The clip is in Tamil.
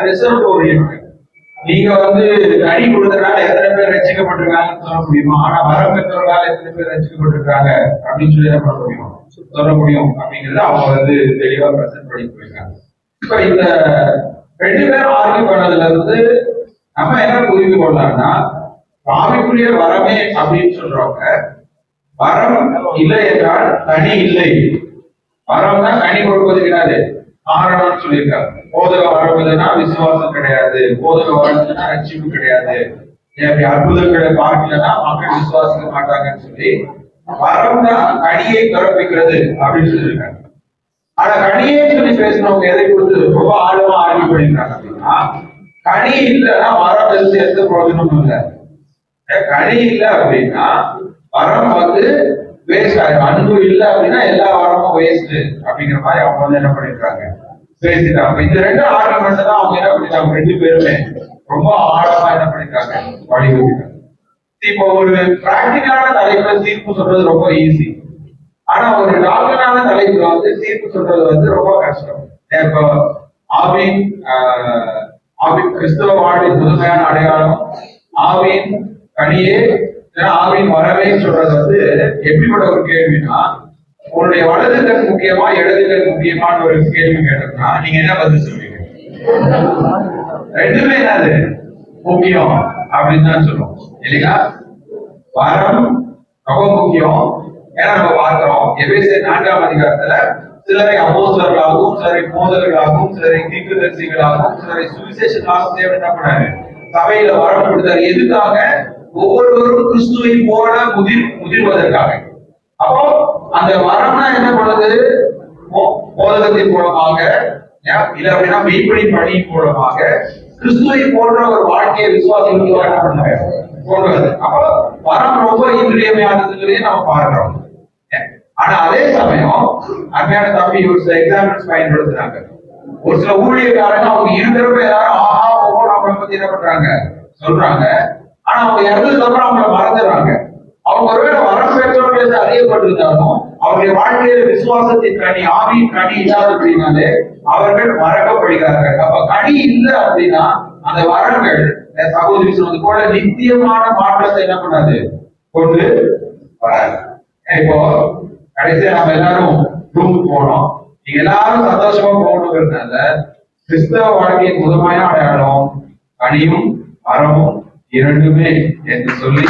Result orient. நீங்க கனி கொடுத்தனால எத்தனை பேர் ரசிக்கப்பட்டிருக்காங்கன்னு சொல்ல முடியுமா? ஆனா வரம் பெற்றவர்களால் எத்தனை பேர் ரசிக்கப்பட்டிருக்காங்க அப்படின்னு சொல்லி என்ன பண்ண முடியும், சொல்ல முடியும் அப்படிங்கறத அவங்க தெளிவா பிரசன்ட் பண்ணி போயிருக்காங்க. இப்ப இந்த 2 பேரும் ஆர்கியூ பண்ணதுல இருந்து நம்ம என்ன புரிந்து கொள்ளலாம்னா, ஆவிக்குரிய வரமே அப்படின்னு சொல்றவங்க வரம் இல்லை என்றால் கனி இல்லை. வரம்னா கனி கொடுப்பது கிடையாது, காரணம்னு சொல்லியிருக்காங்க. போதக வரம் இல்லைன்னா விசுவாசம் கிடையாது, போதக வரம் இல்லைன்னா ரட்சிப்பு கிடையாது, அற்புதங்களை பார்க்கலன்னா மக்கள் விசுவாசிக்க மாட்டாங்கன்னு சொல்லி வரம்னா கனியை பிறப்பிக்கிறது அப்படின்னு சொல்லியிருக்காங்க. ஆனா கனியை சொல்லி பேசினவங்க எதை கொடுத்து ரொம்ப ஆழமா ஆர்கியூ பண்ணிருக்காங்க அப்படின்னா, கனி இல்லைன்னா வரம் இருந்து எந்த பிரயோஜனமும் இல்லை. கனி இல்லை அப்படின்னா வரம் வேஸ்ட் ஆயிடும். அன்பு இல்லை அப்படின்னா எல்லா வரமும் வேஸ்ட் அப்படிங்கிற மாதிரி அவங்க என்ன பண்ணிருக்காங்க, பேசிட்டாங்க. இந்த 2 ஆர்குமெண்ட் தான் அவங்க என்ன பண்ணிருக்காங்க, 2 பேருமே ரொம்ப ஆழமா என்ன பண்ணிருக்காங்க, வழிவகுத்தாங்க. இப்போ ஒரு பிராக்டிகலான தலைப்புல தீர்ப்பு சொல்றது ரொம்ப ஈஸி. ஆனா ஒரு டாக்டரான தலைப்புல தீர்ப்பு சொல்றது ரொம்ப கஷ்டம். இப்போ ஆவின் கிறிஸ்தவ வாழ்வின் புதுமையான அடையாளம், ஆவின் கனியே, ஆவின் வரவே சொல்றது எப்படிப்பட்ட ஒரு கேள்வினா, உன்னுடைய வலதுகள் முக்கியமா இடதுகள் முக்கியமான ஒரு கேள்வி கேட்டோம்னா நீங்க என்ன பதில் சொல்வீங்க? 2மே என்னது முக்கியம் அப்படின்னு தான் சொல்லுவோம் இல்லைங்களா? வரம் ரொம்ப முக்கியம். ஏன்னா நம்ம பார்க்கிறோம் எபேசியர் 4ஆம் அதிகாரத்துல சிலரை அப்போஸ்தலர்களாகவும், சிலரை போதகர்களாகவும், சிலரை தீர்க்கதரிசிகளாகவும், சிலரை சுவிசேஷகர்களாகவும் தேவன் என்ன பண்ணாரு, சபையில வரம் கொடுத்தாரு. எதுக்காக? ஒவ்வொருவரும் கிறிஸ்துவை போல முதிர்வதற்காக. அப்போ அந்த வரம்னா என்ன பண்ணுது, போதகத்தின் மூலமாக இல்ல அப்படின்னா மெய்ப்படின் பணியின் மூலமாக கிறிஸ்துவை போன்ற ஒரு வாழ்க்கையை விசுவாசிகளுக்கு என்ன பண்ணாங்க, கொண்டு வருது. அப்போ வரம் ரொம்ப இன்றியமையானதுங்கிறதே நம்ம பார்க்கிறோம். ஆனா அதே சமயம் அருமையான தம்பி ஒரு சில எக்ஸாம்பிள்ஸ் பயன்படுத்துறாங்க. ஒரு சில ஊழியக்காரங்க அவங்க இருக்கிறப்ப எல்லாரும் ஆஹா ஓஹோ நம்மளை பத்தி என்ன பண்றாங்க சொல்றாங்க. ஆனா அவங்க இறந்ததுக்கு அப்புறம் அவங்கள மறந்துடுறாங்க. அவங்க ஒருவேளை வரம் பெற்றவர்கள் அறியப்பட்டிருந்தாலும் அவருடைய வாழ்க்கையில விசுவாசத்தின் கனி, ஆவியின் கனி இல்லாத அப்படின்னாலே அவர்கள் மறக்கப்படுகிறார்கள். அப்ப கனி இல்லை அப்படின்னா அந்த வரங்கள் சகோதரி சொன்னது போல நித்தியமான மாற்றத்தை என்ன பண்ணாது, கொண்டு வராது. இப்போ கடைசியா நம்ம எல்லாரும் ரூமுக்கு போனோம். நீங்க எல்லாரும் சந்தோஷமா போகணுங்கிறதுனால கிறிஸ்தவ வாழ்க்கையின் முதன்மையான அடையாளம் கனியும் வரமும் 2மே என்று சொல்லி